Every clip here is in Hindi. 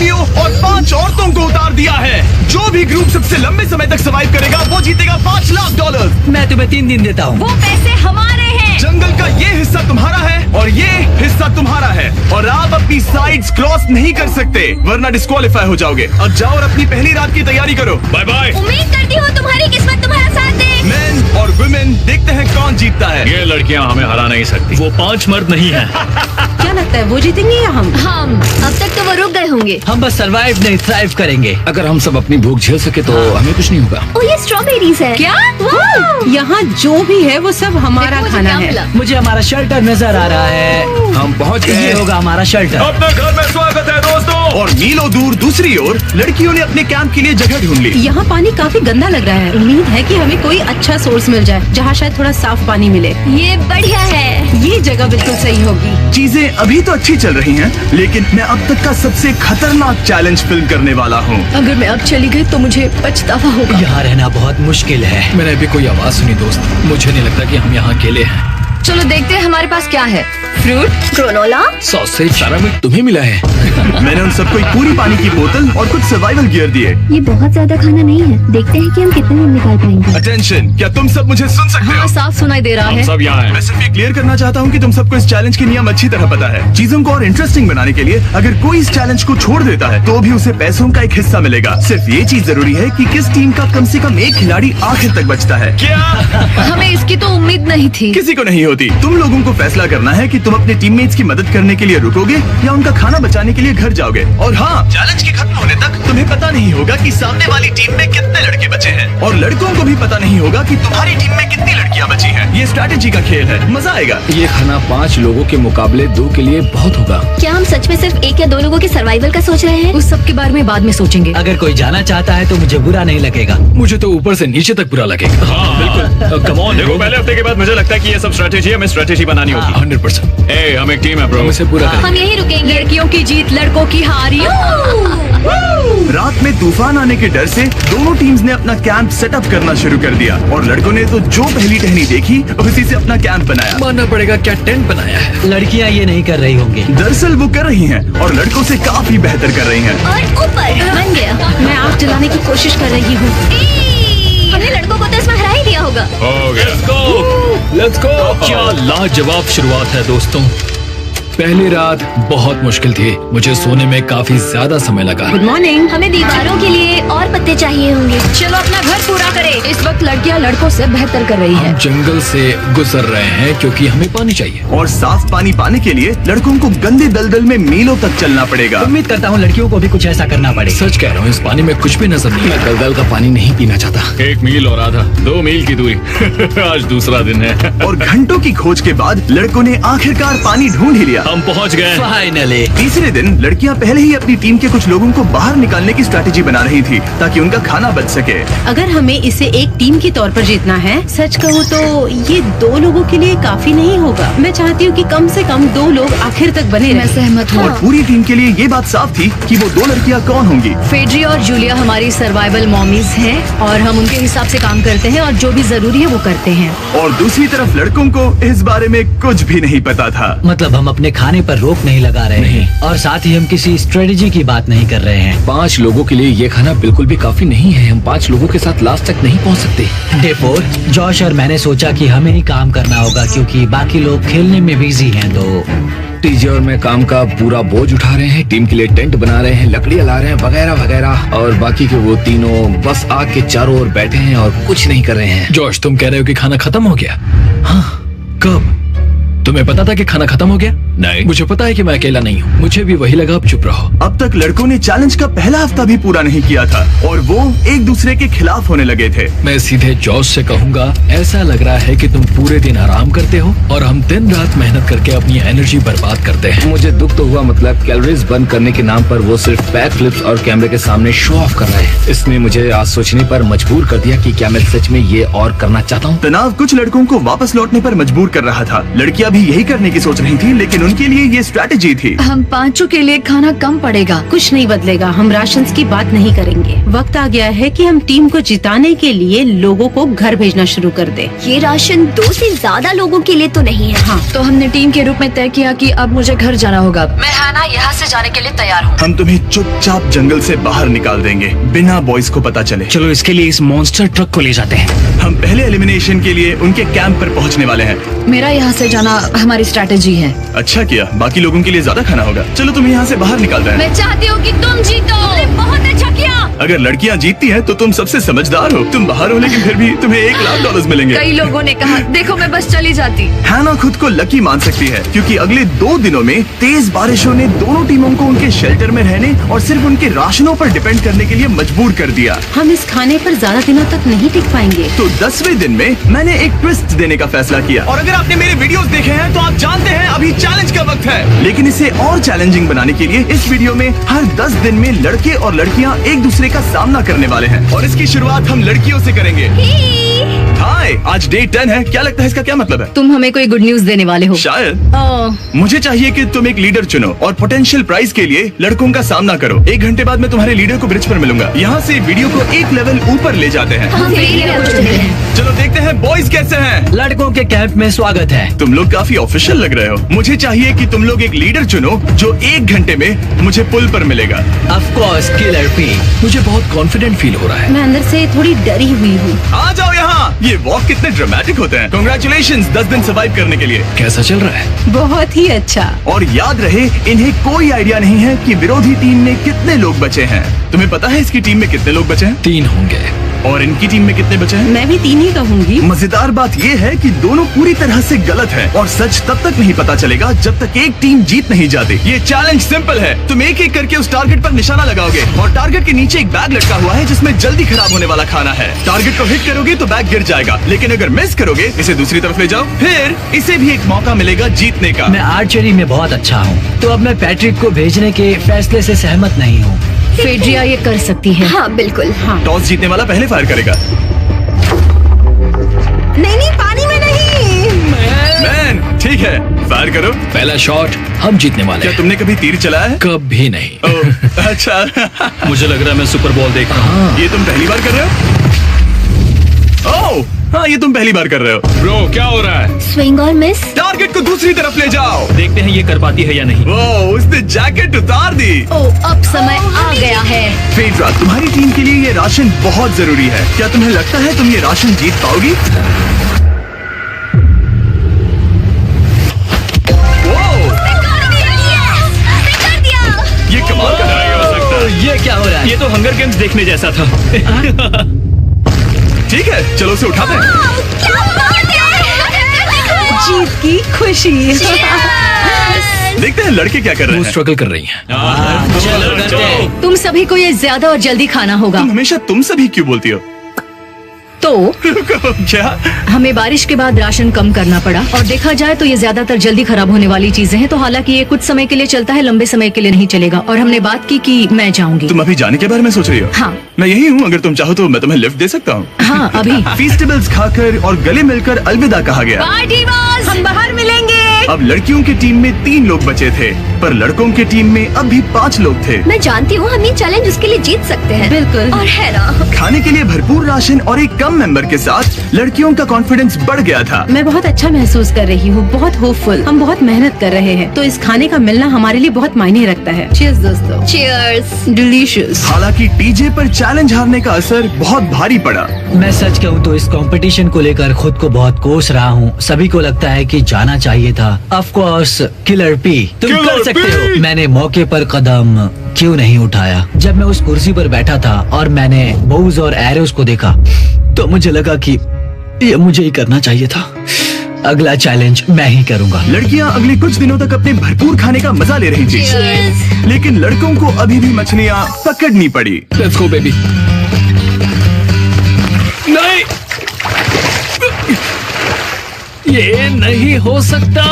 लड़कियों और 5 औरतों को उतार दिया है। जो भी ग्रुप सबसे लंबे समय तक सर्वाइव करेगा वो जीतेगा $5 लाख। मैं तुम्हें 3 दिन देता हूँ। वो पैसे हमारे हैं। जंगल का ये हिस्सा तुम्हारा है और ये हिस्सा तुम्हारा है और आप अपनी साइड्स क्रॉस नहीं कर सकते वरना डिस्क्वालीफाई हो जाओगे। अब जाओ और अपनी पहली रात की तैयारी करो। Bye bye. उम्मीद करती हूँ तुम्हारी किस्मत तुम्हारा साथ दे। मेन और वुमेन देखते हैं कौन जीतता है। ये लड़कियां हमें हरा नहीं सकती। वो 5 मर्द नहीं हैं। क्या लगता है वो जीतेंगे या हम? अब तक तो वो रुक गए होंगे। हम बस सरवाइव नहीं थ्राइव करेंगे। अगर हम सब अपनी भूख झेल सके तो हमें कुछ नहीं होगा। ओ ये स्ट्रॉबेरीज है। क्या? यहाँ जो भी है वो सब हमारा खाना है। मुझे हमारा शेल्टर नजर आ रहा है। हम पहुँच ये गए। होगा हमारा शेल्टर। अपने घर में स्वागत है दोस्तों। और मीलों दूर दूसरी ओर लड़कियों ने अपने कैंप के लिए जगह ढूंढ ली। यहाँ पानी काफी गंदा लग रहा है। उम्मीद है कि हमें कोई अच्छा सोर्स मिल जाए जहाँ शायद थोड़ा साफ पानी मिले। ये बढ़िया है। ये जगह बिल्कुल सही होगी। चीजें अभी तो अच्छी चल रही हैं, लेकिन मैं अब तक का सबसे खतरनाक चैलेंज फिल्म करने वाला हूँ। अगर मैं अब चली गई तो मुझे पछतावा होगा। यहाँ रहना बहुत मुश्किल है। मैंने अभी कोई आवाज सुनी दोस्त। मुझे नहीं लगता कि हम यहाँ अकेले हैं। चलो देखते हैं हमारे पास क्या है। Fruit, granola. सॉसेज, सारा मीट तुम्हें मिला है। मैंने उन सबको एक पूरी पानी की बोतल और कुछ सर्वाइवल गियर दिए। ये बहुत ज्यादा खाना नहीं है। देखते हैं कि हम कितने दिन निकाल पाएंगे। अटेंशन, क्या तुम सब मुझे सुन सकते हो? साफ सुनाई दे रहा है। सब यहाँ मैं हैं। सिर्फ ये क्लियर करना चाहता हूँ कि तुम सबको इस चैलेंज के नियम अच्छी तरह पता है। चीजों को और इंटरेस्टिंग बनाने के लिए अगर कोई इस चैलेंज को छोड़ देता है तो भी उसे पैसों का एक हिस्सा मिलेगा। सिर्फ ये चीज जरूरी है कि किस टीम का कम से कम एक खिलाड़ी आखिर तक बचता है। क्या? हमें इसकी तो उम्मीद नहीं थी। किसी को नहीं होती। तुम लोगों को फैसला करना है कि तुम अपने टीममेट्स की मदद करने के लिए रुकोगे या उनका खाना बचाने के लिए घर जाओगे। और हाँ, चैलेंज के खत्म होने तक तुम्हें पता नहीं होगा कि सामने वाली टीम में कितने लड़के बचे हैं और लड़कों को भी पता नहीं होगा कि तुम्हारी टीम में कितनी लड़कियां बची हैं। ये स्ट्रैटेजी का खेल है, मजा आएगा। ये खाना 5 लोगों के मुकाबले 2 के लिए बहुत होगा। क्या हम सच में सिर्फ 1 या 2 लोगों के सर्वाइवल का सोच रहे हैं? उस सब के बारे में बाद में सोचेंगे। अगर कोई जाना चाहता है तो मुझे बुरा नहीं लगेगा। मुझे तो ऊपर से नीचे तक बुरा लगेगा। हाँ बिल्कुल। Come on. देखो पहले हफ्ते के बाद मुझे लगता है कि ये सब स्ट्रेटेजी हमें स्ट्रेटेजी बनानी होगी। 100%। ए, हम एक टीम है ब्रो। हम इसे पूरा करेंगे। हम यही रुकेंगे। लड़कियों की जीत, लड़कों की हार। रात में तूफान आने के डर से दोनों टीम्स ने अपना कैंप सेटअप करना शुरू कर दिया और लड़कों ने तो जो पहली टहनी देखी उसी से अपना कैंप बनाया। मानना पड़ेगा क्या टेंट बनाया है। लड़कियाँ ये नहीं कर रही होंगी। दरअसल वो कर रही हैं और लड़कों से काफी बेहतर कर रही हैं। और ऊपर बन गया। मैं आग जलाने की कोशिश कर रही हूँ। हमने लड़कों को तो इसमें हरा ही दिया होगा। हो गया। Let's go. क्या लाजवाब शुरुआत है दोस्तों। पहली रात बहुत मुश्किल थी। मुझे सोने में काफी ज्यादा समय लगा। Good morning. हमें दीवारों के लिए और पत्ते चाहिए होंगे। चलो अपना घर पूरा करें। इस वक्त लड़कियां लड़कों से बेहतर कर रही हम हैं। जंगल से गुजर रहे हैं क्योंकि हमें पानी चाहिए। और साफ पानी पाने के लिए लड़कों को गंदे दलदल में मीलों तक चलना पड़ेगा। उम्मीद करता हूँ लड़कियों को भी कुछ ऐसा करना पड़ेगा। सच कह रहा हूँ, इस पानी में कुछ भी नजर नहीं। मैं दलदल का पानी नहीं पीना चाहता। 1 मील और आधा, 2 मील की दूरी। आज दूसरा दिन है। और घंटों की खोज के बाद लड़कों ने आखिरकार पानी ढूंढ ही लिया। हम पहुँच गए। फाइनली। तीसरे दिन लड़कियां पहले ही अपनी टीम के कुछ लोगों को बाहर निकालने की स्ट्रैटेजी बना रही थी ताकि उनका खाना बच सके। अगर हमें इसे एक टीम के तौर पर जीतना है, सच कहूँ तो ये 2 लोगों के लिए काफी नहीं होगा। मैं चाहती हूँ कि कम से कम 2 लोग आखिर तक बने मैं रहें। सहमत हूँ। और पूरी टीम के लिए ये बात साफ थी कि वो 2 लड़कियां कौन होंगी। फेड्री और जूलिया हमारी सर्वाइवल मॉमीज हैं और हम उनके हिसाब से काम करते हैं और जो भी जरूरी है वो करते हैं। और दूसरी तरफ लड़कों को इस बारे में कुछ भी नहीं पता था। मतलब हम अपने खाने पर रोक नहीं लगा रहे हैं और साथ ही हम किसी स्ट्रेटेजी की बात नहीं कर रहे हैं। 5 लोगों के लिए ये खाना बिल्कुल भी काफी नहीं है। हम 5 लोगों के साथ लास्ट तक नहीं पहुंच सकते। डे 4, जॉश और मैंने सोचा कि हमें ही काम करना होगा क्योंकि बाकी लोग खेलने में बिजी हैं। तो टीजे और मैं काम का पूरा बोझ उठा रहे हैं। टीम के लिए टेंट बना रहे हैं, लकड़ियां ला रहे हैं, वगैरह वगैरह। और बाकी के वो तीनों बस आग के चारों ओर बैठे हैं और कुछ नहीं कर रहे हैं। जॉश, तुम कह रहे हो कि खाना खत्म हो गया? हाँ, कब? तुम्हें पता था कि खाना खत्म हो गया? नहीं। मुझे पता है कि मैं अकेला नहीं हूँ। मुझे भी वही लगा। अब चुप रहो। अब तक लड़कों ने चैलेंज का पहला हफ्ता भी पूरा नहीं किया था और वो एक दूसरे के खिलाफ होने लगे थे। मैं सीधे जॉश से कहूँगा, ऐसा लग रहा है कि तुम पूरे दिन आराम करते हो और हम दिन रात मेहनत करके अपनी एनर्जी बर्बाद करते हैं। मुझे दुख तो हुआ, मतलब कैलोरीज बर्न करने के नाम पर वो सिर्फ बैक फ्लिप्स और कैमरे के सामने शो ऑफ कर रहे हैं। इसने मुझे आज सोचने पर मजबूर कर दिया कि क्या मैं सच में ये और करना चाहता हूँ। तनाव कुछ लड़कों को वापस लौटने पर मजबूर कर रहा था। लड़कियां अभी यही करने की सोच रही थी, लेकिन उनके लिए ये स्ट्रैटेजी थी। हम पांचों के लिए खाना कम पड़ेगा। कुछ नहीं बदलेगा, हम राशन की बात नहीं करेंगे। वक्त आ गया है कि हम टीम को जिताने के लिए लोगों को घर भेजना शुरू कर दे। ये राशन 2 से ज्यादा लोगों के लिए तो नहीं है। हाँ, तो हमने टीम के रूप में तय किया कि अब मुझे घर जाना होगा। मैं हैना यहाँ से जाने के लिए तैयार हूँ। हम तुम्हें चुपचाप जंगल से बाहर निकाल देंगे, बिना बॉयज को पता चले। चलो इसके लिए इस मॉन्स्टर ट्रक को ले जाते हैं। हम पहले एलिमिनेशन के लिए उनके कैंप पर पहुंचने वाले हैं। मेरा यहाँ से जाना हमारी स्ट्रैटेजी है। अच्छा किया, बाकी लोगों के लिए ज्यादा खाना होगा। चलो तुम्हें यहाँ से बाहर निकालते हैं। मैं चाहती हूँ कि तुम जीतो। बहुत अच्छा किया। अगर लड़कियाँ जीतती हैं तो तुम सबसे समझदार हो। तुम बाहर हो लेकिन फिर भी तुम्हें $1,00,000 मिलेंगे। कई लोगों ने कहा देखो मैं बस चली जाती। हैना खुद को लकी मान सकती है, क्योंकि अगले 2 दिनों में तेज बारिशों ने दोनों टीमों को उनके शेल्टर में रहने और सिर्फ उनके राशनों पर डिपेंड करने के लिए मजबूर कर दिया। हम इस खाने पर ज्यादा दिनों तक नहीं टिक पाएंगे। तो 10वें दिन में मैंने एक ट्विस्ट देने का फैसला किया। और अगर आपने मेरे वीडियोस देखे हैं तो आप जानते हैं अभी चैलेंज का वक्त है। लेकिन इसे और चैलेंजिंग बनाने के लिए इस वीडियो में हर 10 दिन में लड़के और लड़कियां एक दूसरे का सामना करने वाले हैं। और इसकी शुरुआत हम लड़कियों से करेंगे। हाय, आज डे 10 है। क्या लगता है इसका क्या मतलब है? तुम हमें कोई गुड न्यूज देने वाले हो। शायद। ओह, मुझे चाहिए कि तुम एक लीडर चुनो और पोटेंशियल प्राइज के लिए लड़कों का सामना करो। 1 घंटे बाद मैं तुम्हारे लीडर को ब्रिज पर मिलूंगा। यहाँ से वीडियो को एक लेवल ऊपर ले जाते हैं। हम फेलियर हो चुके हैं। चलो देखते हैं बॉयज कैसे हैं। लड़कों के कैंप में स्वागत है। तुम लोग काफी ऑफिशियल लग रहे हो। मुझे चाहिए कि तुम लोग एक लीडर चुनो जो 1 घंटे में मुझे पुल पर मिलेगा। Of course killer P. मुझे बहुत कॉन्फिडेंट फील हो रहा है। मैं अंदर से थोड़ी डरी हुई हूँ। आ जाओ यहाँ। ये वॉक कितने ड्रामेटिक होते हैं। कांग्रेचुलेशंस 10 दिन सर्वाइव करने के लिए। कैसा चल रहा है? बहुत ही अच्छा। और याद रहे, इन्हें कोई आइडिया नहीं है कि विरोधी टीम में कितने लोग बचे हैं। तुम्हें पता है इसकी टीम में कितने लोग बचे हैं? 3 होंगे। और इनकी टीम में कितने बचे हैं? मैं भी 3 ही कहूँगी। मजेदार बात ये है कि दोनों पूरी तरह से गलत है और सच तब तक नहीं पता चलेगा जब तक एक टीम जीत नहीं जाती। ये चैलेंज सिंपल है। तुम एक एक करके उस टारगेट पर निशाना लगाओगे और टारगेट के नीचे एक बैग लटका हुआ है जिसमें जल्दी खराब होने वाला खाना है। टारगेट को हिट करोगे तो बैग गिर जाएगा, लेकिन अगर मिस करोगे इसे दूसरी तरफ ले जाओ, फिर इसे भी एक मौका मिलेगा जीतने का। मैं आर्चरी में बहुत अच्छा हूँ, तो अब मैं पैट्रिक को भेजने के फैसले से सहमत नहीं हूँ। फेड्रिया ये कर सकती है। हाँ बिल्कुल। हाँ। टॉस जीतने वाला पहले फायर करेगा। नहीं, पानी में नहीं। मैन, ठीक है, फायर करो। पहला शॉट हम जीतने वाले क्या हैं। तुमने कभी तीर चलाया है? कभी नहीं। ओह, अच्छा। मुझे लग रहा है मैं सुपर बॉल देख रहा हूँ। ये तुम पहली बार कर रहे हो? ओह, हाँ, ये तुम पहली बार कर रहे हो। ब्रो क्या हो रहा है? स्विंग और मिस। टारगेट को दूसरी तरफ ले जाओ। देखते हैं ये कर पाती है या नहीं। वो उसने जैकेट उतार दी। ओह, अब समय आ गया है। फेड्रा, तुम्हारी टीम के लिए ये राशन बहुत जरूरी है। क्या तुम्हें लगता है तुम ये राशन जीत पाओगी? वो, ये कमाल का नहीं हो सकता। ये क्या हो रहा है? ये तो हंगर गेम्स देखने जैसा था। ठीक है, चलो उसे उठाते हैं। जीत की खुशी। देखते हैं लड़के क्या कर रहे वो हैं। स्ट्रगल कर रही हैं। चलो करते हैं। तुम सभी को ये ज्यादा और जल्दी खाना होगा। तुम हमेशा तुम सभी क्यों बोलती हो? तो क्या? हमें बारिश के बाद राशन कम करना पड़ा और देखा जाए तो ये ज्यादातर जल्दी खराब होने वाली चीजें हैं। तो हालांकि ये कुछ समय के लिए चलता है, लंबे समय के लिए नहीं चलेगा। और हमने बात की कि मैं जाऊंगी। तुम अभी जाने के बारे में सोच रही हो? हाँ। मैं यही हूँ, अगर तुम चाहो तो मैं तुम्हें लिफ्ट दे सकता हूँ। हाँ, अभी। फीस्टेबल्स खाकर और गले मिलकर अलविदा कहा गया। हम बाहर मिलेंगे। अब लड़कियों की टीम में 3 लोग बचे थे, पर लड़कों की टीम में अब भी 5 लोग थे। मैं जानती हूँ हम ये चैलेंज उसके लिए जीत सकते हैं। बिल्कुल। और है ना। खाने के लिए भरपूर राशन और एक कम मेंबर के साथ लड़कियों का कॉन्फिडेंस बढ़ गया था। मैं बहुत अच्छा महसूस कर रही हूँ, बहुत होपफुल। हम बहुत मेहनत कर रहे हैं, तो इस खाने का मिलना हमारे लिए बहुत मायने रखता है। चीयर्स दोस्तों। चीयर्स। डिलीशियस। हालांकि टीजे पर चैलेंज हारने का असर बहुत भारी पड़ा। मैं सच कहूँ तो इस कंपटीशन को लेकर खुद को बहुत कोस रहा हूँ। सभी को लगता है कि जाना चाहिए था। ऑफ कोर्स किलर पी, तुम कर सकते हो। मैंने मौके पर कदम क्यों नहीं उठाया? जब मैं उस कुर्सी पर बैठा था और मैंने बोव्स और एरोस को देखा तो मुझे लगा कि ये मुझे ही करना चाहिए था। अगला चैलेंज मैं ही करूंगा। लड़कियां अगले कुछ दिनों तक अपने भरपूर खाने का मजा ले रही थी, लेकिन लड़कों को अभी भी मछलियां पकड़नी पड़ी। Let's go baby. नहीं, ये नहीं हो सकता।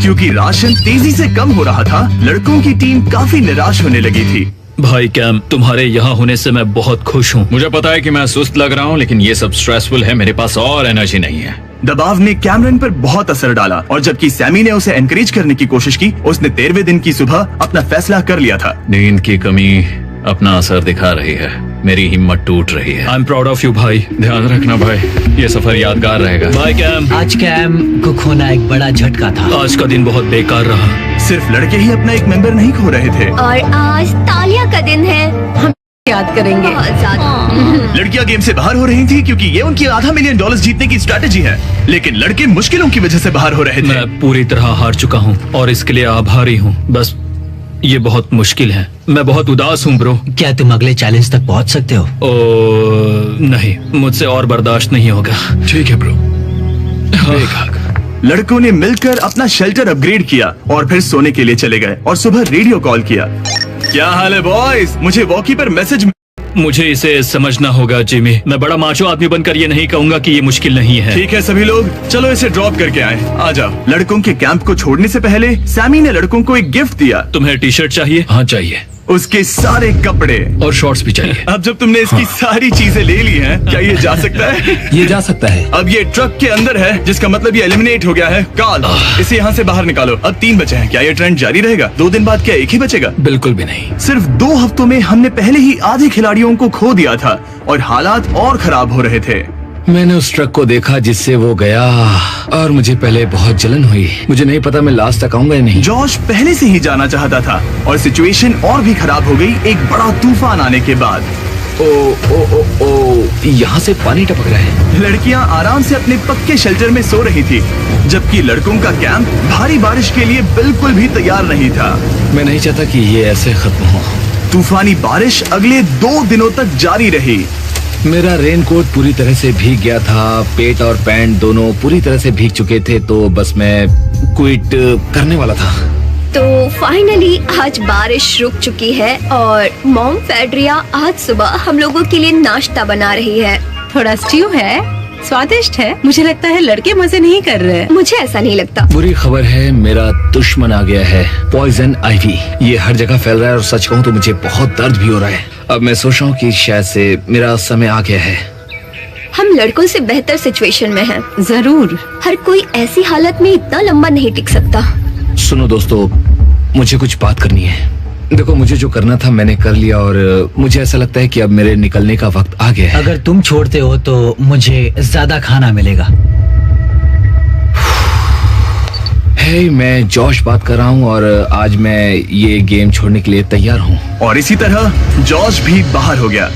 क्योंकि राशन तेजी से कम हो रहा था, लड़कों की टीम काफी निराश होने लगी थी। भाई कैम, तुम्हारे यहाँ होने से मैं बहुत खुश हूँ। मुझे पता है कि मैं सुस्त लग रहा हूँ, लेकिन ये सब स्ट्रेसफुल है। मेरे पास और एनर्जी नहीं है। दबाव ने कैमरन पर बहुत असर डाला और जबकि सैमी ने उसे एनकरेज करने की कोशिश की, उसने 13वें दिन की सुबह अपना फैसला कर लिया था। नींद की कमी अपना असर दिखा रही है, मेरी हिम्मत टूट रही है। I am proud of you भाई, ध्यान रखना भाई, ये सफर यादगार रहेगा। Bye cam. आज कैम को खोना एक बड़ा झटका था। आज का दिन बहुत बेकार रहा। सिर्फ लड़के ही अपना एक मेंबर नहीं खो रहे थे। और आज तालिया का दिन है। हम याद करेंगे। बहुत ज्यादा। लड़कियां गेम से बाहर हो रही थी क्योंकि ये उनकी $500 मिलियन जीतने की स्ट्रैटेजी है, लेकिन लड़के मुश्किलों की वजह से बाहर हो रहे थे। मैं पूरी तरह हार चुका हूँ और इसके लिए आभारी हूँ। बस ये बहुत मुश्किल है, मैं बहुत उदास हूँ ब्रो। क्या तुम अगले चैलेंज तक पहुंच सकते हो? नहीं, मुझसे और बर्दाश्त नहीं होगा। ठीक है ब्रो। लड़कों ने मिलकर अपना शेल्टर अपग्रेड किया और फिर सोने के लिए चले गए और सुबह रेडियो कॉल किया। क्या हाल है बॉयज? मुझे वॉकी पर मैसेज। मुझे इसे समझना होगा जिमी। मैं बड़ा माचो आदमी बनकर ये नहीं कहूंगा कि ये मुश्किल नहीं है। ठीक है सभी लोग, चलो इसे ड्रॉप करके आए। आ जाओ। लड़कों के कैंप को छोड़ने से पहले सैमी ने लड़कों को एक गिफ्ट दिया। तुम्हें टी शर्ट चाहिए? हाँ चाहिए, उसके सारे कपड़े और शॉर्ट्स भी चाहिए। अब जब तुमने इसकी सारी चीजें ले ली हैं, क्या ये जा सकता है? ये जा सकता है। अब ये ट्रक के अंदर है, जिसका मतलब ये एलिमिनेट हो गया है। काल, इसे यहाँ से बाहर निकालो। अब 3 बचे हैं। क्या ये ट्रेंड जारी रहेगा? 2 दिन बाद क्या एक ही बचेगा? बिल्कुल भी नहीं। सिर्फ 2 हफ्तों में हमने पहले ही आधे खिलाड़ियों को खो दिया था और हालात और खराब हो रहे थे। मैंने उस ट्रक को देखा जिससे वो गया और मुझे पहले बहुत जलन हुई। मुझे नहीं पता मैं लास्ट तक आऊंगा या नहीं। जॉश पहले से ही जाना चाहता था और सिचुएशन और भी खराब हो गई एक बड़ा तूफान आने के बाद। ओ ओ ओ ओ, यहाँ से पानी टपक रहा है। लड़कियां आराम से अपने पक्के शेल्टर में सो रही थी, जबकि लड़कों का कैंप भारी बारिश के लिए बिल्कुल भी तैयार नहीं था। मैं नहीं चाहता कि ये ऐसे खत्म हो। तूफानी बारिश अगले 2 दिनों तक जारी रही। मेरा रेनकोट पूरी तरह से भीग गया था, पेट और पैंट दोनों पूरी तरह से भीग चुके थे, तो बस मैं क्विट करने वाला था। तो फाइनली आज बारिश रुक चुकी है और मॉम फेड्रिया आज सुबह हम लोगों के लिए नाश्ता बना रही है। थोड़ा स्ट्यू है, स्वादिष्ट है। मुझे लगता है लड़के मजे नहीं कर रहे। मुझे ऐसा नहीं लगता। बुरी खबर है, मेरा दुश्मन आ गया है, पॉइजन आइवी। ये हर जगह फैल रहा है और सच कहूँ तो मुझे बहुत दर्द भी हो रहा है। अब मैं सोच रहा हूँ कि शायद से मेरा समय आ गया है। हम लड़कों से बेहतर सिचुएशन में हैं। जरूर। हर कोई ऐसी हालत में इतना लंबा नहीं टिक सकता। सुनो दोस्तों, मुझे कुछ बात करनी है। देखो, मुझे जो करना था मैंने कर लिया और मुझे ऐसा लगता है कि अब मेरे निकलने का वक्त आ गया है। अगर तुम छोड़ते हो तो मुझे ज्यादा खाना मिलेगा। हे, मैं जॉश बात कर रहा हूँ और आज मैं ये गेम छोड़ने के लिए तैयार हूँ। और इसी तरह जॉश भी बाहर हो गया।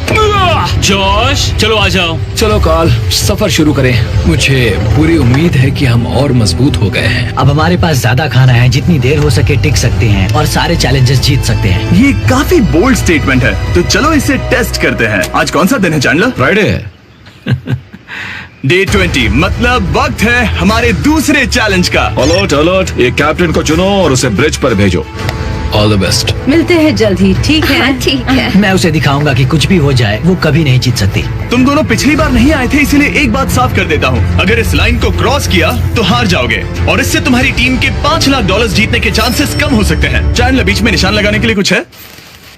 जॉश, चलो आ जाओ। चलो काल, सफर शुरू करें। मुझे पूरी उम्मीद है कि हम और मजबूत हो गए हैं। अब हमारे पास ज्यादा खाना है, जितनी देर हो सके टिक सकते हैं और सारे चैलेंजेस जीत सकते हैं। ये काफी बोल्ड स्टेटमेंट है, तो चलो इसे टेस्ट करते हैं। आज कौन सा दिन है चैंडलर? फ्राइडे। डे 20, मतलब वक्त है हमारे दूसरे चैलेंज का। अलर्ट अलर्ट, एक कैप्टन को चुनो और उसे ब्रिज पर भेजो। All the best. मिलते हैं जल्द ही, ठीक है? हाँ, ठीक है। मैं उसे दिखाऊंगा कि कुछ भी हो जाए वो कभी नहीं जीत सकती। तुम दोनों पिछली बार नहीं आए थे, इसीलिए एक बात साफ कर देता हूँ। अगर इस लाइन को क्रॉस किया तो हार जाओगे और इससे तुम्हारी टीम के $5 लाख जीतने के चांसेस कम हो सकते हैं। चैंडलर, बीच में निशान लगाने के लिए कुछ है?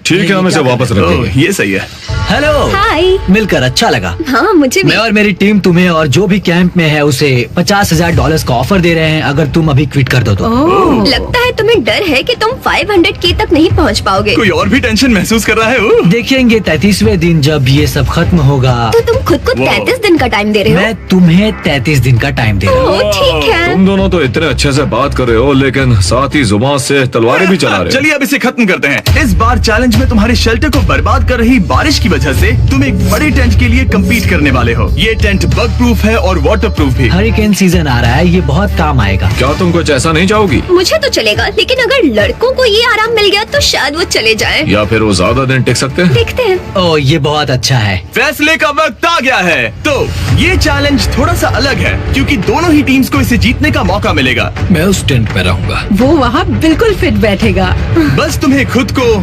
ठीक है, हम इसे वापस रख ओह, देंगे। ये सही है। हेलो। हाय। मिलकर अच्छा लगा। हाँ, मुझे भी। मैं और मेरी टीम तुम्हें और जो भी कैंप में है उसे $50,000 का ऑफर दे रहे हैं अगर तुम अभी क्विट कर दो तो। लगता है तुम्हें डर है कि तुम 500K तक नहीं पहुंच पाओगे। कोई और भी टेंशन महसूस कर रहा है? ओह। देखेंगे 33वें दिन जब ये सब खत्म होगा। तो तुम खुद को 33 दिन का टाइम दे रहे हो? मैं तुम्हें 33 दिन का टाइम दे रहा हूँ। ओह, ठीक है। तुम दोनों तो इतने अच्छे से बात कर रहे हो, लेकिन साथ ही जुबान से तलवारें भी चला रहे हो। चलिए अब इसे खत्म करते हैं। इस बार चैलेंज में तुम्हारे शेल्टर को बर्बाद कर रही बारिश की वजह से तुम एक बड़े टेंट के लिए कम्पीट करने वाले हो। ये टेंट बग प्रूफ है और वाटर प्रूफ भी। हरिकेन सीजन आ रहा है, ये बहुत काम आएगा। क्या तुम कुछ ऐसा नहीं चाहोगी? मुझे तो चलेगा, लेकिन अगर लड़कों को ये आराम मिल गया तो शायद वो चले जाएं। या फिर वो ज्यादा दिन टिक सकते हैं? देखते हैं। ओह, ये बहुत अच्छा है। फैसले का वक्त आ गया है। तो ये चैलेंज थोड़ा सा अलग है क्योंकि दोनों ही टीम्स को इसे जीतने का मौका मिलेगा। मैं उस टेंट में रहूंगा। वो वहाँ बिल्कुल फिट बैठेगा। बस तुम्हें खुद को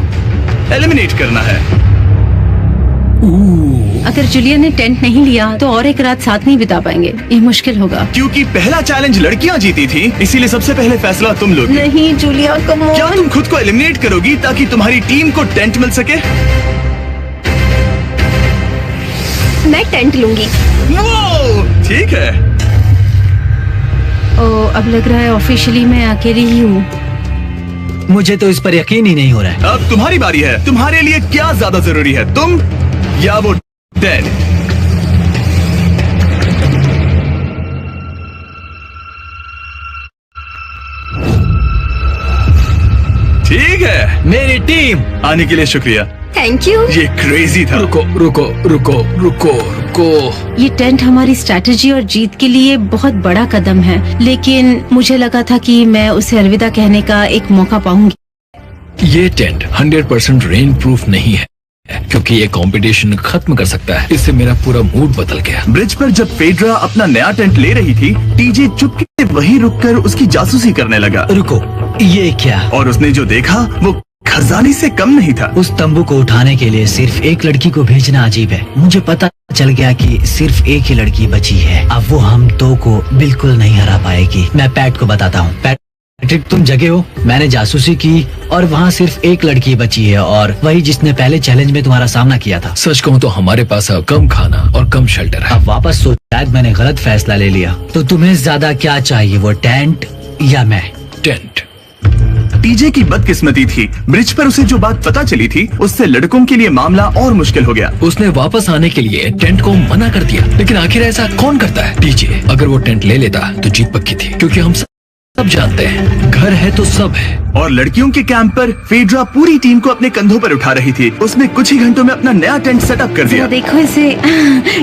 एलिमिनेट करना है। अगर जूलिया ने टेंट नहीं लिया तो और एक रात साथ नहीं बिता पाएंगे। ये मुश्किल होगा। क्योंकि पहला चैलेंज लड़कियां जीती थी, इसीलिए सबसे पहले फैसला तुम लोगी। नहीं जूलिया, कम ऑन। क्या तुम खुद को एलिमिनेट करोगी ताकि तुम्हारी टीम को टेंट मिल सके? मैं टेंट लूंगी। वो ठीक है। अब लग रहा है ऑफिशियली मैं अकेली ही हूँ। मुझे तो इस पर यकीन ही नहीं हो रहा है। अब तुम्हारी बारी है। तुम्हारे लिए क्या ज्यादा जरूरी है, तुम या वो टेड? ठीक है, मेरी टीम। आने के लिए शुक्रिया। Thank you. ये क्रेजी था। रुको रुको रुको रुको रुको। ये टेंट हमारी स्ट्रैटेजी और जीत के लिए बहुत बड़ा कदम है, लेकिन मुझे लगा था कि मैं उसे अलविदा कहने का एक मौका पाऊंगी। ये टेंट 100% रेन प्रूफ नहीं है, क्योंकि ये कंपटीशन खत्म कर सकता है। इससे मेरा पूरा मूड बदल गया। ब्रिज पर जब फेड्रा अपना नया टेंट ले रही थी, टीजे चुपके से वहीं रुककर उसकी जासूसी करने लगा। रुको, ये क्या? और उसने जो देखा वो खजाने से कम नहीं था। उस तंबू को उठाने के लिए सिर्फ एक लड़की को भेजना अजीब है। मुझे पता चल गया कि सिर्फ एक ही लड़की बची है। अब वो हम दो को बिल्कुल नहीं हरा पाएगी। मैं पैट को बताता हूँ। पैट्रिक, तुम जगे हो? मैंने जासूसी की और वहाँ सिर्फ एक लड़की बची है, और वही जिसने पहले चैलेंज में तुम्हारा सामना किया था। सच कहूँ तो हमारे पास अब कम खाना और कम शेल्टर है। अब वापस सोच, शायद मैंने गलत फैसला ले लिया। तो तुम्हें ज्यादा क्या चाहिए, वो टेंट या मैं? टेंट। टीजे की बदकिस्मती थी, ब्रिज पर उसे जो बात पता चली थी उससे लड़कों के लिए मामला और मुश्किल हो गया। उसने वापस आने के लिए टेंट को मना कर दिया, लेकिन आखिर ऐसा कौन करता है? टीजे, अगर वो टेंट ले लेता तो जीत पक्की थी, क्योंकि हम सब जानते हैं घर है तो सब है। और लड़कियों के कैंप पर फेड्रा पूरी टीम को अपने कंधों पर उठा रही थी। उसने कुछ ही घंटों में अपना नया टेंट सेटअप कर दिया। देखो इसे,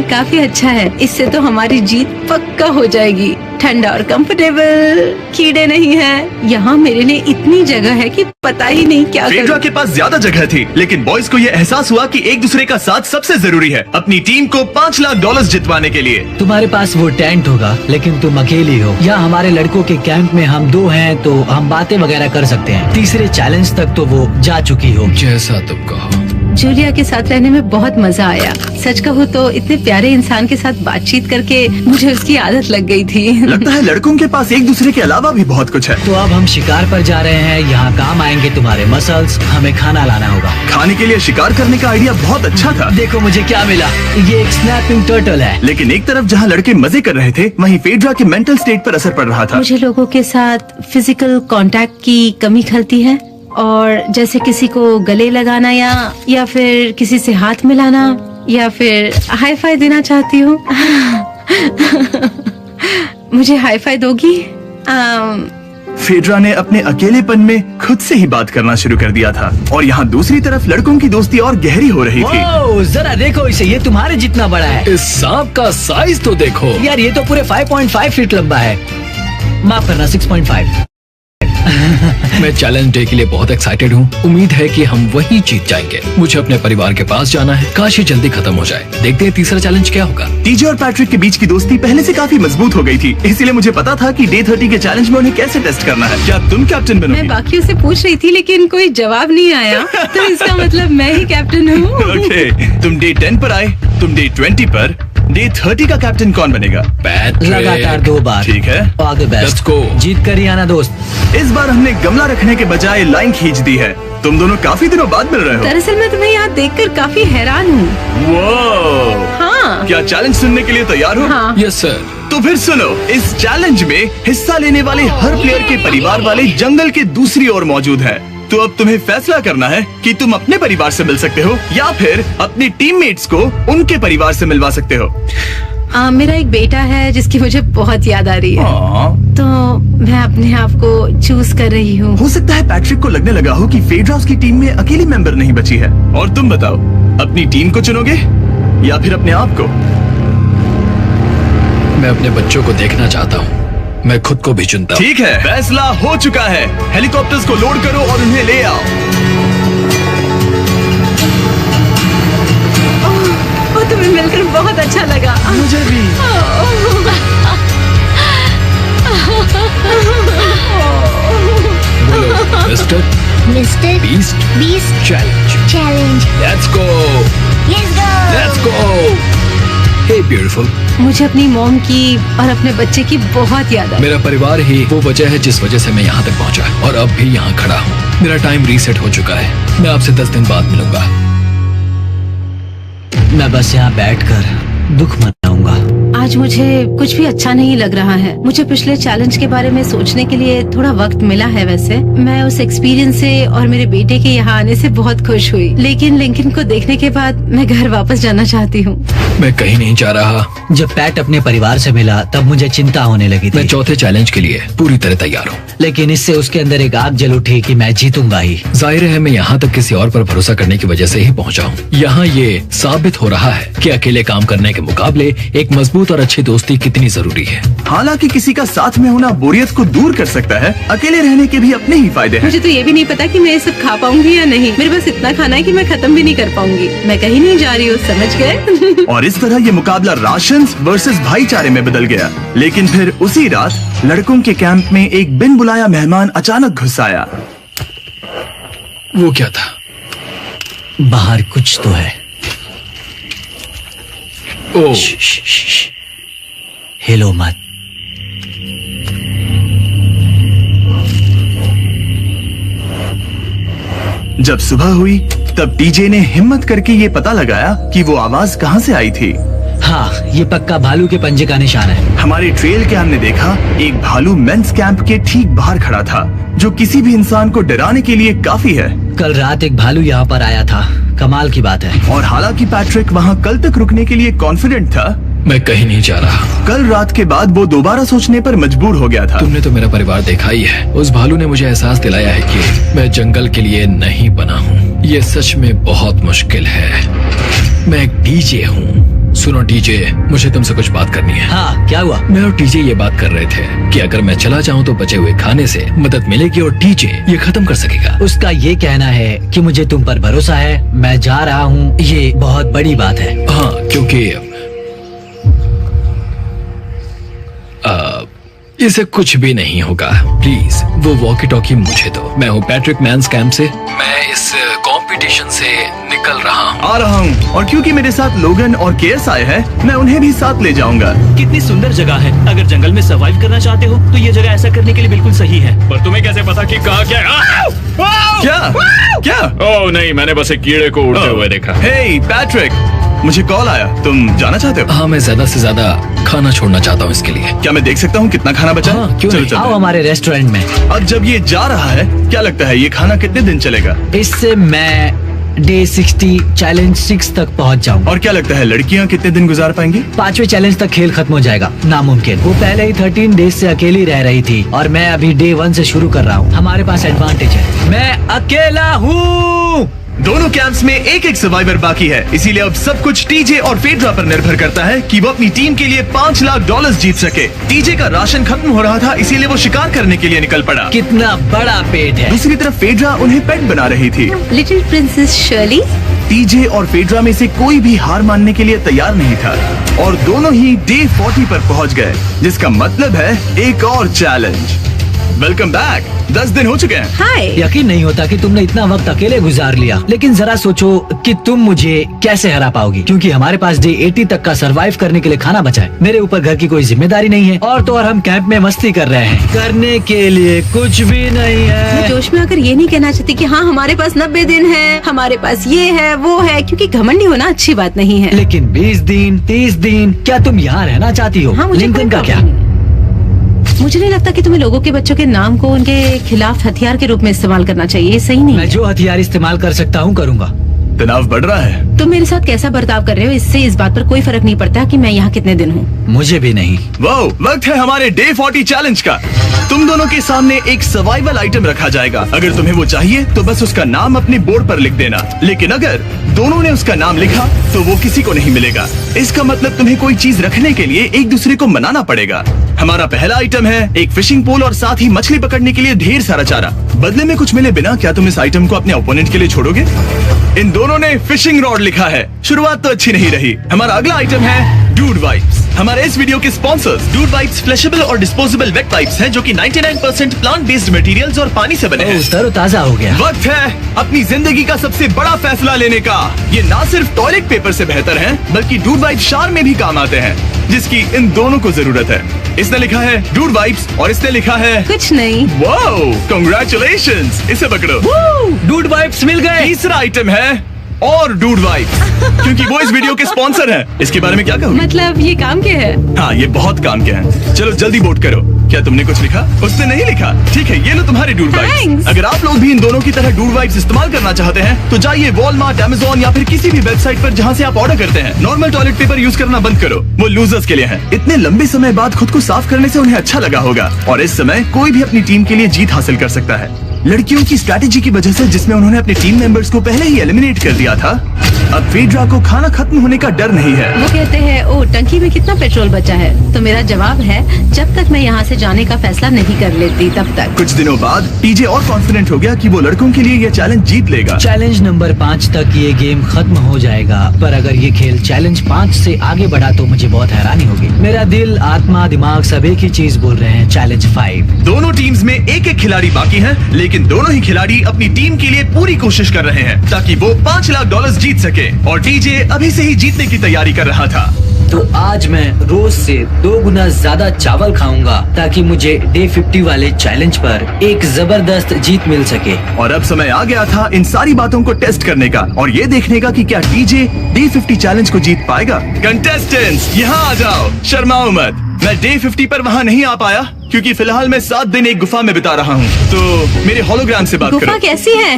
काफी अच्छा है। इससे तो हमारी जीत पक्का हो जाएगी। ठंडा और कंफर्टेबल, कीड़े नहीं हैं। यहाँ मेरे लिए इतनी जगह है कि पता ही नहीं क्या फेड्रा करूं। के पास ज्यादा जगह थी, लेकिन बॉयज को ये एहसास हुआ कि एक दूसरे का साथ सबसे जरूरी है अपनी टीम को $5 लाख जितवाने के लिए। तुम्हारे पास वो टेंट होगा, लेकिन तुम अकेली हो। या हमारे लड़कों के कैंप में हम दो हैं, तो हम बातें वगैरह कर सकते हैं। तीसरे चैलेंज तक तो वो जा चुकी हो। जैसा तुम कहो। जूलिया के साथ रहने में बहुत मजा आया। सच कहूँ तो इतने प्यारे इंसान के साथ बातचीत करके मुझे उसकी आदत लग गई थी। लगता है लड़कों के पास एक दूसरे के अलावा भी बहुत कुछ है। तो अब हम शिकार पर जा रहे हैं। यहाँ काम आएंगे तुम्हारे मसल्स। हमें खाना लाना होगा। खाने के लिए शिकार करने का आइडिया बहुत अच्छा था। देखो मुझे क्या मिला। ये एक स्नैपिंग टर्टल है। लेकिन एक तरफ जहाँ लड़के मजे कर रहे थे, वहीं फेड्रा के मेंटल स्टेट पर असर पड़ रहा था। मुझे लोगों के साथ फिजिकल कांटेक्ट की कमी खलती है, और जैसे किसी को गले लगाना या फिर किसी से हाथ मिलाना या फिर हाई फाई देना चाहती हूँ। मुझे हाई फाई दोगी? फेड्रा ने अपने अकेलेपन में खुद से ही बात करना शुरू कर दिया था, और यहाँ दूसरी तरफ लड़कों की दोस्ती और गहरी हो रही थी। ओह, जरा देखो इसे, ये तुम्हारे जितना बड़ा है। इस सांप का साइज तो देखो यार, ये तो पूरे 5.5 फीट लंबा है। माफ करना, 6.5। मैं चैलेंज डे के लिए बहुत एक्साइटेड हूँ। उम्मीद है कि हम वही जीत जाएंगे। मुझे अपने परिवार के पास जाना है। काश ये जल्दी खत्म हो जाए। देखते हैं तीसरा चैलेंज क्या होगा। टीजे और पैट्रिक के बीच की दोस्ती पहले से काफी मजबूत हो गई थी, इसीलिए मुझे पता था कि डे 30 के चैलेंज में उन्हें कैसे टेस्ट करना है। क्या तुम कैप्टन मैं बनोगी? बाकियों से पूछ रही थी, लेकिन कोई जवाब नहीं आया। तो इसका मतलब मैं ही कैप्टन हूँ। ओके, तुम डे 10 पर आए, तुम डे 20 पर। डे 30 का कैप्टन कौन बनेगा? पैट्रिक। लगातार 2 बार। ठीक है, all the best. Let's go। जीत कर ही आना दोस्त। इस बार हमने गमला रखने के बजाय लाइन खींच दी है। तुम दोनों काफी दिनों बाद मिल रहे हो। दरअसल मैं तुम्हें यहाँ देखकर काफी हैरान हूँ। वो हाँ क्या चैलेंज सुनने के लिए तैयार हो? हाँ। Yes sir. तो फिर सुनो, इस चैलेंज में हिस्सा लेने वाले हर प्लेयर के परिवार वाले जंगल के दूसरी ओर मौजूद हैं। तो अब तुम्हें फैसला करना है कि तुम अपने परिवार से मिल सकते हो या फिर अपने टीममेट्स को उनके परिवार से मिलवा सकते हो। मेरा एक बेटा है जिसकी मुझे बहुत याद आ रही है, तो मैं अपने आप को चूज कर रही हूँ। हो सकता है पैट्रिक को लगने लगा हो कि फेड्रा उसकी टीम में अकेली मेंबर नहीं बची है। और तुम बताओ, अपनी टीम को चुनोगे या फिर अपने आप को? मैं अपने बच्चों को देखना चाहता हूँ। मैं खुद को भी चुनता हूँ। ठीक है, फैसला हो चुका है। हेलीकॉप्टर्स को लोड करो और उन्हें ले आओ। तुम्हें मिलकर बहुत अच्छा लगा। मुझे भी। Mister mister beast beast challenge. Challenge. Let's go. Let's go. Hey beautiful. मुझे अपनी मॉम की और अपने बच्चे की बहुत याद आई। मेरा परिवार ही वो वजह है जिस वजह से मैं यहाँ तक पहुँचा, और अब भी यहाँ खड़ा हूँ। मेरा टाइम रीसेट हो चुका है। मैं आपसे 10 दिन बाद मिलूंगा। मैं बस यहाँ बैठकर दुख मनाऊंगा। आज मुझे कुछ भी अच्छा नहीं लग रहा है। मुझे पिछले चैलेंज के बारे में सोचने के लिए थोड़ा वक्त मिला है। वैसे मैं उस एक्सपीरियंस से और मेरे बेटे के यहाँ आने से बहुत खुश हुई, लेकिन लिंकन को देखने के बाद मैं घर वापस जाना चाहती हूँ। मैं कहीं नहीं जा रहा। जब पैट अपने परिवार से मिला तब मुझे चिंता होने लगी मैं थी, चौथे चैलेंज के लिए पूरी तरह तैयार हूँ। लेकिन इससे उसके अंदर एक आग जल उठी कि मैं जीतूंगा ही। जाहिर है मैं यहाँ तक किसी और पर भरोसा करने की वजह से ही पहुँचा हूँ। यहाँ ये साबित हो रहा है कि अकेले काम करने के मुकाबले एक मजबूत और अच्छी दोस्ती कितनी जरूरी है। हालांकि किसी का साथ में होना बोरियत को दूर कर सकता है, अकेले रहने के भी अपने ही फायदे हैं। मुझे तो ये भी नहीं पता कि मैं ये सब खा पाऊंगी या नहीं। मेरे पास इतना खाना है कि मैं खत्म भी नहीं कर पाऊंगी। मैं कहीं नहीं जा रही हूँ, समझ गए? और इस तरह ये मुकाबला राशन वर्सेस भाईचारे में बदल गया। लेकिन फिर उसी रात लड़कों के कैंप में एक बिन बुलाया मेहमान अचानक घुस आया। वो क्या था? बाहर कुछ तो है। ओ, हिलो मत। जब सुबह हुई तब टीजे ने हिम्मत करके ये पता लगाया कि वो आवाज कहाँ से आई थी। हाँ, ये पक्का भालू के पंजे का निशान है। हमारे ट्रेल कैम ने देखा एक भालू मेंस कैंप के ठीक बाहर खड़ा था, जो किसी भी इंसान को डराने के लिए काफी है। कल रात एक भालू यहाँ पर आया था, कमाल की बात है। और हालांकि पैट्रिक वहाँ कल तक रुकने के लिए कॉन्फिडेंट था, मैं कहीं नहीं जा रहा। कल रात के बाद वो दोबारा सोचने पर मजबूर हो गया था। तुमने तो मेरा परिवार देखा ही है। उस भालू ने मुझे एहसास दिलाया है कि मैं जंगल के लिए नहीं बना हूँ। ये सच में बहुत मुश्किल है। मैं एक डीजे हूँ। सुनो डीजे, मुझे तुमसे कुछ बात करनी है। हाँ, क्या हुआ? मैं और टीजे ये बात कर रहे थे कि अगर मैं चला जाऊँ तो बचे हुए खाने से मदद मिलेगी और टीजे ये खत्म कर सकेगा। उसका ये कहना है कि मुझे तुम पर भरोसा है, मैं जा रहा हूँ। ये बहुत बड़ी बात है। हाँ, क्योंकि इसे कुछ भी नहीं होगा। प्लीज वो वॉकी टॉकी मुझे दो। मैं हूँ पैट्रिक मेंस कैंप से। मैं इस कंपटीशन से निकल रहा हूँ। आ रहा हूँ, और क्योंकि मेरे साथ लोगन और केयर्स आए हैं, मैं उन्हें भी साथ ले जाऊंगा। कितनी सुंदर जगह है। अगर जंगल में सर्वाइव करना चाहते हो तो ये जगह ऐसा करने के लिए बिल्कुल सही है। पर तुम्हें कैसे पता कि कहाँ क्या है? क्या क्या? ओह नहीं, मैंने बस एक कीड़े को उड़ते हुए देखा। हे पैट्रिक, मुझे कॉल आया, तुम जाना चाहते हो? हाँ, मैं ज्यादा से ज्यादा खाना छोड़ना चाहता हूँ इसके लिए। क्या मैं देख सकता हूँ कितना खाना बचा है? हाँ, क्यों चलो नहीं? चलते आओ हैं। हमारे रेस्टोरेंट में। अब जब ये जा रहा है, क्या लगता है ये खाना कितने दिन चलेगा? इससे मैं डे 60 चैलेंज 6 तक पहुंच जाऊंगा। और क्या लगता है लड़कियाँ कितने दिन गुजार पाएंगी? 5वें चैलेंज तक खेल खत्म हो जाएगा। नामुमकिन। वो पहले ही 13 डेज से अकेली रह रही थी और मैं अभी डे 1 से शुरू कर रहा हूँ। हमारे पास एडवांटेज है, मैं अकेला हूँ। दोनों कैंप्स में एक एक सर्वाइवर बाकी है, इसीलिए अब सब कुछ टीजे और फेड्रा पर निर्भर करता है कि वो अपनी टीम के लिए $5 लाख जीत सके। टीजे का राशन खत्म हो रहा था, इसीलिए वो शिकार करने के लिए निकल पड़ा। कितना बड़ा पेट है। दूसरी तरफ फेड्रा उन्हें पेट बना रही थी। Little princess Shirley. टीजे और फेड्रा में से कोई भी हार मानने के लिए तैयार नहीं था, और दोनों ही डे 40 पर पहुंच गए, जिसका मतलब है एक और चैलेंज। Welcome back. 10 दिन हो चुके हैं। हाय। यकीन नहीं होता कि तुमने इतना वक्त अकेले गुजार लिया, लेकिन जरा सोचो कि तुम मुझे कैसे हरा पाओगी, क्योंकि हमारे पास डे 80 तक का सरवाइव करने के लिए खाना बचा है। मेरे ऊपर घर की कोई जिम्मेदारी नहीं है, और तो और हम कैंप में मस्ती कर रहे हैं। करने के लिए कुछ भी नहीं मैं है। जोश में आकर ये नहीं कहना चाहती कि हाँ हमारे पास 90 दिन है, हमारे पास ये है वो है, क्योंकि घमंडी होना अच्छी बात नहीं है। लेकिन 20 दिन 30 दिन क्या तुम यहाँ रहना चाहती हो? हाँ, मुझे लिंकन कोई का क्या? प्रॉब्लम नहीं है। मुझे नहीं लगता कि तुम्हें लोगों के बच्चों के नाम को उनके खिलाफ हथियार के रूप में इस्तेमाल करना चाहिए। ये सही नहीं मैं है। जो हथियार इस्तेमाल कर सकता हूँ करूँगा। तनाव बढ़ रहा है। तुम मेरे साथ कैसा बर्ताव कर रहे हो, इससे इस बात पर कोई फर्क नहीं पड़ता कि मैं यहाँ कितने दिन हूँ। मुझे भी नहीं। वो वक्त है हमारे डे 40 चैलेंज का। तुम दोनों के सामने एक सर्वाइवल आइटम रखा जाएगा। अगर तुम्हें वो चाहिए तो बस उसका नाम अपने बोर्ड पर लिख देना, लेकिन अगर दोनों ने उसका नाम लिखा तो वो किसी को नहीं मिलेगा। इसका मतलब तुम्हें कोई चीज रखने के लिए एक दूसरे को मनाना पड़ेगा। हमारा पहला आइटम है एक फिशिंग पोल और साथ ही मछली पकड़ने के लिए ढेर सारा चारा। बदले में कुछ मिले बिना क्या तुम इस आइटम को अपने ओपोनेंट के लिए छोड़ोगे? इन दोनों ने फिशिंग रॉड लिखा है। शुरुआत तो अच्छी नहीं रही। हमारा अगला आइटम है डूड वाइप्स। हमारे इस वीडियो के स्पॉन्सर्स डूड वाइप्स फ्लैशेबल और डिस्पोजेबल वेट वाइप्स हैं, जो कि 99% प्लांट बेस्ड मटेरियल्स और पानी से बने हैं। तरोताजा हो गया। वक्त है अपनी जिंदगी का सबसे बड़ा फैसला लेने का। ये ना सिर्फ टॉयलेट पेपर से बेहतर हैं, बल्कि डूड वाइप शार में भी काम आते हैं, जिसकी इन दोनों को जरूरत है। इसने लिखा है डूड वाइप्स और इसने लिखा है कुछ नहीं। Wow, congratulations. इसे पकड़ो। डूड वाइप्स मिल गए। तीसरा आइटम है और डूड वाइब्स, क्योंकि वो इस वीडियो के स्पॉन्सर हैं। इसके बारे में क्या कहोगे? मतलब ये काम के है? हाँ, ये बहुत काम के हैं। चलो जल्दी वोट करो। क्या तुमने कुछ लिखा? उसने नहीं लिखा। ठीक है, ये लो तुम्हारे डूड वाइब्स। Thanks. अगर आप लोग भी इन दोनों की तरह डूड वाइब्स इस्तेमाल करना चाहते हैं तो जाइए वॉलमार्ट, अमेज़न या फिर किसी भी वेबसाइट पर जहाँ से आप ऑर्डर करते हैं। नॉर्मल टॉयलेट पेपर यूज करना बंद करो, वो लूजर्स के लिए है। इतने लंबे समय बाद खुद को साफ करने से उन्हें अच्छा लगा होगा, और इस समय कोई भी अपनी टीम के लिए जीत हासिल कर सकता है। लड़कियों की स्ट्रैटेजी की वजह से, जिसमें उन्होंने अपने टीम मेंबर्स को पहले ही एलिमिनेट कर दिया था, अब फेड्रा को खाना खत्म होने का डर नहीं है। वो कहते हैं ओ टंकी में कितना पेट्रोल बचा है, तो मेरा जवाब है जब तक मैं यहाँ से जाने का फैसला नहीं कर लेती तब तक। कुछ दिनों बाद टीजे और कॉन्फिडेंट हो गया कि वो लड़कों के लिए ये चैलेंज जीत लेगा। चैलेंज नंबर 5 तक ये गेम खत्म हो जाएगा, पर अगर ये खेल चैलेंज 5 से आगे बढ़ा तो मुझे बहुत हैरानी होगी। मेरा दिल, आत्मा, दिमाग सब एक ही चीज बोल रहे हैं, चैलेंज 5। दोनों टीम्स में एक एक खिलाड़ी बाकी हैं, लेकिन दोनों ही खिलाड़ी अपनी टीम के लिए पूरी कोशिश कर रहे हैं ताकि वो $5 लाख जीत सके, और टीजे अभी से ही जीतने की तैयारी कर रहा था। तो आज मैं रोज से 2 गुना ज्यादा चावल खाऊंगा ताकि मुझे डे 50 वाले चैलेंज पर एक जबरदस्त जीत मिल सके। और अब समय आ गया था इन सारी बातों को टेस्ट करने का और ये देखने का कि क्या टीजे डे 50 चैलेंज को जीत पाएगा। कंटेस्टेंट्स यहाँ आ जाओ, शर्माओ मत। मैं डे 50 पर वहाँ नहीं आ पाया क्योंकि फिलहाल मैं 7 दिन एक गुफा में बिता रहा हूँ, तो मेरे होलोग्राम से बात गुफा करो। कैसी है?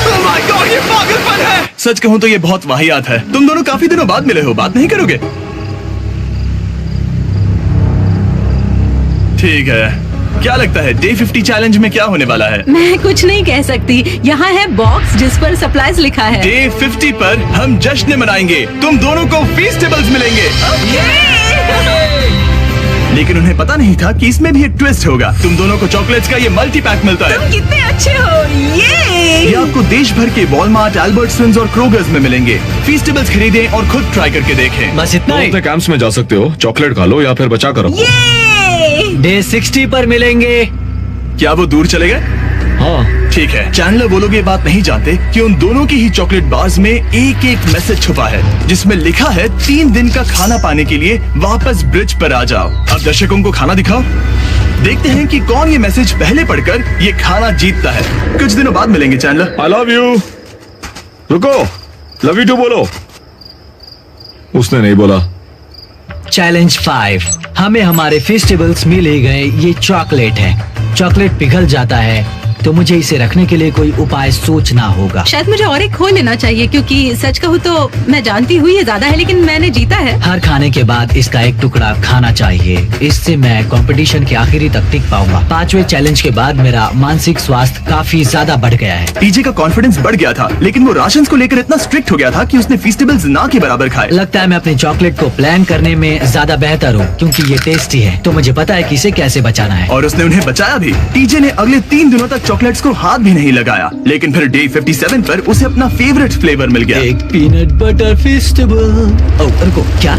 Oh my God, ये पागलपन है। सच कहूँ तो ये बहुत वाहियात है। तुम दोनों काफी दिनों बाद मिले हो, बात नहीं करोगे? ठीक है, क्या लगता है डे 50 चैलेंज में क्या होने वाला है? मैं कुछ नहीं कह सकती। यहाँ है बॉक्स जिस पर सप्लाईज लिखा है। डे 50 पर हम जश्न मनाएंगे, तुम दोनों को फीस्टेबल्स मिलेंगे। लेकिन उन्हें पता नहीं था कि इसमें भी एक ट्विस्ट होगा। तुम दोनों को चॉकलेट्स का ये मल्टी पैक मिलता है। तुम कितने अच्छे हो, ये आपको देश भर के वॉलमार्ट, अल्बर्ट्सविंस और क्रोगर्स में मिलेंगे। फीस्टेबल्स खरीदें और खुद ट्राई करके देखें। बस इतना तुम ही। अपने कैंप्स में जा सकते हो, चॉकलेट खा लो या फिर बचा कर रखो। डे 60 पर मिलेंगे। क्या वो दूर चले गए? हाँ, ठीक है। चैंडलर वो लोग ये बात नहीं जानते कि उन दोनों की ही चॉकलेट बार्स में एक एक मैसेज छुपा है जिसमें लिखा है 3 दिन का खाना पाने के लिए वापस ब्रिज पर आ जाओ। अब दर्शकों को खाना दिखाओ, देखते हैं कि कौन ये मैसेज पहले पढ़कर ये खाना जीतता है। कुछ दिनों बाद मिलेंगे चैंडलर। I love you. रुको, लव यू टू बोलो। उसने नहीं बोला। चैलेंज 5, हमें हमारे फेस्टिवल्स मिल ही गए। ये चॉकलेट है, चॉकलेट पिघल जाता है तो मुझे इसे रखने के लिए कोई उपाय सोचना होगा। शायद मुझे और एक खो लेना चाहिए, क्योंकि सच कहूँ तो मैं जानती हुई ये ज्यादा है, लेकिन मैंने जीता है। हर खाने के बाद इसका एक टुकड़ा खाना चाहिए, इससे मैं कंपटीशन के आखिरी तक टिक पाऊंगा। 5वें चैलेंज के बाद मेरा मानसिक स्वास्थ्य काफी ज्यादा बढ़ गया है। टीजे का कॉन्फिडेंस बढ़ गया था, लेकिन वो राशन को लेकर इतना स्ट्रिक्ट हो गया था कि उसने फीस्टेबल्स ना के बराबर खाए। लगता है मैं अपने चॉकलेट को प्लान करने में ज्यादा बेहतर हूँ, क्योंकि ये टेस्टी है तो मुझे पता है कि इसे कैसे बचाना है। और उसने उन्हें बचाया भी। टीजे ने अगले 3 दिनों तक चॉकलेट्स को हाथ भी नहीं लगाया, लेकिन फिर डे 57 पर उसे अपना फेवरेट फ्लेवर मिल गया। एक पीनट बटर फेस्टिवल। ओह रुको, क्या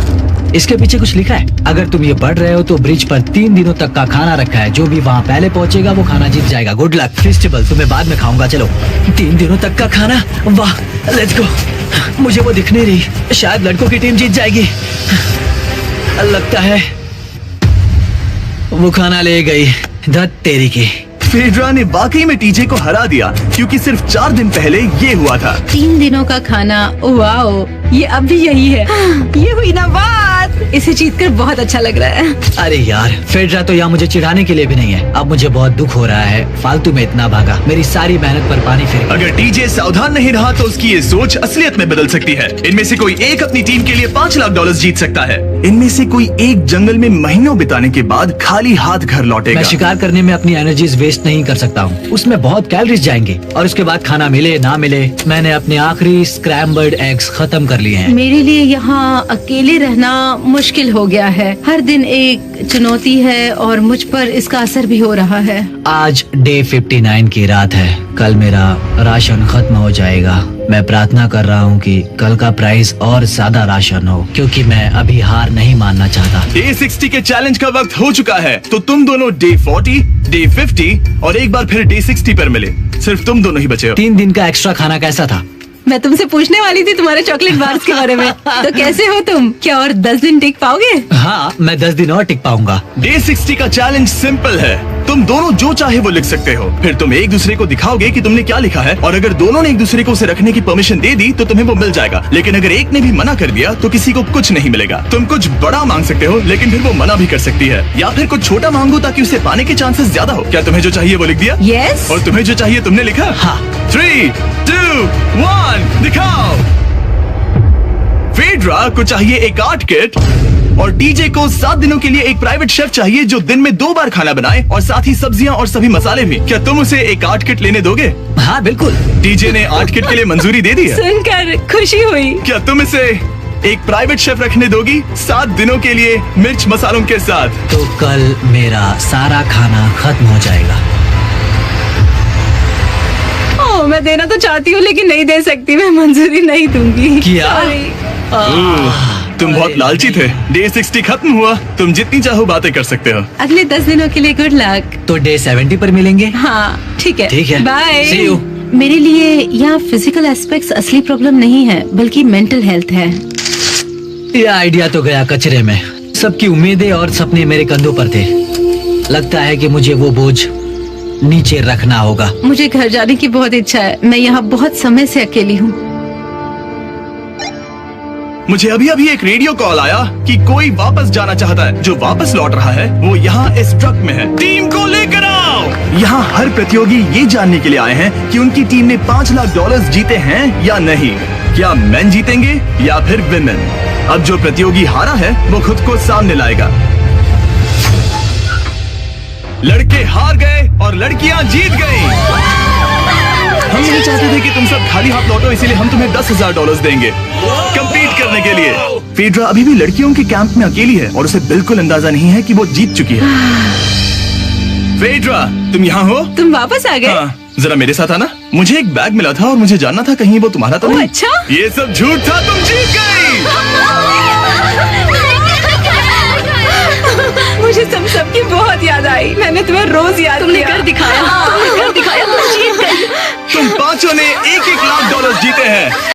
इसके पीछे कुछ लिखा है? अगर तुम ये पढ़ रहे हो तो ब्रिज पर 3 दिनों तक का खाना रखा है, जो भी वहाँ पहले पहुँचेगा वो खाना जीत जाएगा। Good luck. फेस्टिवल तुम्हें बाद में खाऊंगा। चलो, 3 दिनों तक का खाना, वाह, लेट्स गो। मुझे वो दिख नहीं रही, शायद लड़कों की टीम जीत जाएगी। लगता है वो खाना ले गई। धत तेरी की। फेड्रा ने वाकई में टीजे को हरा दिया, क्योंकि सिर्फ 4 दिन पहले ये हुआ था। 3 दिनों का खाना, वाओ, ये अब भी यही है। ये हुई ना बात। इसे जीतकर बहुत अच्छा लग रहा है। अरे यार, फेड्रा तो यहाँ मुझे चिढ़ाने के लिए भी नहीं है। अब मुझे बहुत दुख हो रहा है, फालतू में इतना भागा, मेरी सारी मेहनत पर पानी फिर गया। अगर टीजे सावधान नहीं रहा तो उसकी ये सोच असलियत में बदल सकती है। इनमें से कोई एक अपनी टीम के लिए $5 लाख जीत सकता है। इनमें से कोई एक जंगल में महीनों बिताने के बाद खाली हाथ घर लौटेगा। मैं शिकार करने में अपनी एनर्जीज वेस्ट नहीं कर सकता हूँ, उसमें बहुत कैलोरीज जाएंगे, और उसके बाद खाना मिले ना मिले, मैंने अपने आखिरी स्क्रैम्बल्ड एग्स खत्म कर लिए हैं। मेरे लिए यहाँ अकेले रहना मुश्किल हो गया है। हर दिन एक चुनौती है और मुझ पर इसका असर भी हो रहा है। आज डे 59 की रात है, कल मेरा राशन खत्म हो जाएगा। मैं प्रार्थना कर रहा हूँ कि कल का प्राइस और ज्यादा राशन हो, क्योंकि मैं अभी हार नहीं मानना चाहता। डे 60 के चैलेंज का वक्त हो चुका है, तो तुम दोनों डे 40, डे 50 और एक बार फिर डे 60 पर मिले। सिर्फ तुम दोनों ही बचे हो। 3 दिन का एक्स्ट्रा खाना कैसा था? मैं तुमसे पूछने वाली थी तुम्हारे चॉकलेट बार्स के बारे में। तो कैसे हो तुम? क्या और 10 दिन टिक पाओगे? हाँ, मैं 10 दिन और टिक पाऊंगा। डे 60 का चैलेंज सिंपल है। तुम दोनों जो चाहे वो लिख सकते हो, फिर तुम एक दूसरे को दिखाओगे कि तुमने क्या लिखा है, और अगर दोनों ने एक दूसरे को उसे रखने की परमिशन दे दी तो तुम्हें वो मिल जाएगा। लेकिन अगर एक ने भी मना कर दिया तो किसी को कुछ नहीं मिलेगा। तुम कुछ बड़ा मांग सकते हो, लेकिन फिर वो मना भी कर सकती है, या फिर कुछ छोटा मांगो ताकि उसे पाने के चांसेस ज्यादा हो। क्या तुम्हें जो चाहिए वो लिख दिया? यस। और तुम्हें जो चाहिए तुमने लिखा? हाँ। 3, 2, 1 दिखाओ। फेड्रा को चाहिए एक आर्ट किट, और डीजे को 7 दिनों के लिए एक प्राइवेट शेफ चाहिए जो दिन में 2 बार खाना बनाए, और साथ ही सब्जियां और सभी मसाले भी। क्या तुम उसे एक आर्ट किट लेने दोगे? हाँ बिल्कुल। डीजे ने आर्ट किट के लिए मंजूरी दे दी है। सुनकर खुशी हुई। क्या तुम इसे एक प्राइवेट शेफ रखने दोगी 7 दिनों के लिए मिर्च मसालों के साथ? तो कल मेरा सारा खाना खत्म हो जाएगा। मैं देना तो चाहती हूँ लेकिन नहीं दे सकती, मैं मंजूरी नहीं दूंगी। क्या? तुम बहुत लालची थे। डे 60 खत्म हुआ, तुम जितनी चाहो बातें कर सकते हो। अगले 10 दिनों के लिए गुड लक। तो डे 70 पर मिलेंगे। हाँ ठीक है। ठीक है। बाय। See you। मेरे लिए यहाँ फिजिकल एस्पेक्ट्स असली प्रॉब्लम नहीं है, बल्कि मेंटल हेल्थ है। ये आइडिया तो गया कचरे में। सबकी उम्मीदें और सपने मेरे कंधों पर थे। लगता है कि मुझे वो बोझ नीचे रखना होगा। मुझे घर जाने की बहुत इच्छा है। मैं यहाँ बहुत समय से अकेली हूँ। मुझे अभी अभी एक रेडियो कॉल आया कि कोई वापस जाना चाहता है। जो वापस लौट रहा है वो यहाँ इस ट्रक में है। टीम को लेकर आओ। यहाँ हर प्रतियोगी ये जानने के लिए आए हैं कि उनकी टीम ने $5 लाख जीते हैं या नहीं। क्या मेन जीतेंगे या फिर विमेन? अब जो प्रतियोगी हारा है वो खुद को सामने लाएगा। लड़के हार गए और लड़कियां जीत गई। हम नहीं चाहते थे कि तुम सब खाली हाथ लौटो, इसीलिए हम तुम्हें $10,000 देंगे कंपीट करने के लिए। फेड्रा अभी भी लड़कियों के कैंप में अकेली है और उसे बिल्कुल अंदाजा नहीं है कि वो जीत चुकी है। फेड्रा, तुम यहाँ हो? तुम वापस आ गए? हाँ, जरा मेरे साथ आना। मुझे एक बैग मिला था और मुझे जानना था कहीं वो तुम्हारा तो ओह, नहीं। अच्छा? ये सब झूठ था, तुम जीत गई। मुझे तुम सबकी बहुत याद आई। मैंने तुम्हें रोज याद तुमने किया। कर दिखाया, तुमने कर दिखाया, तुम जीत गई। तुम पांचों ने $1-1 लाख जीते हैं।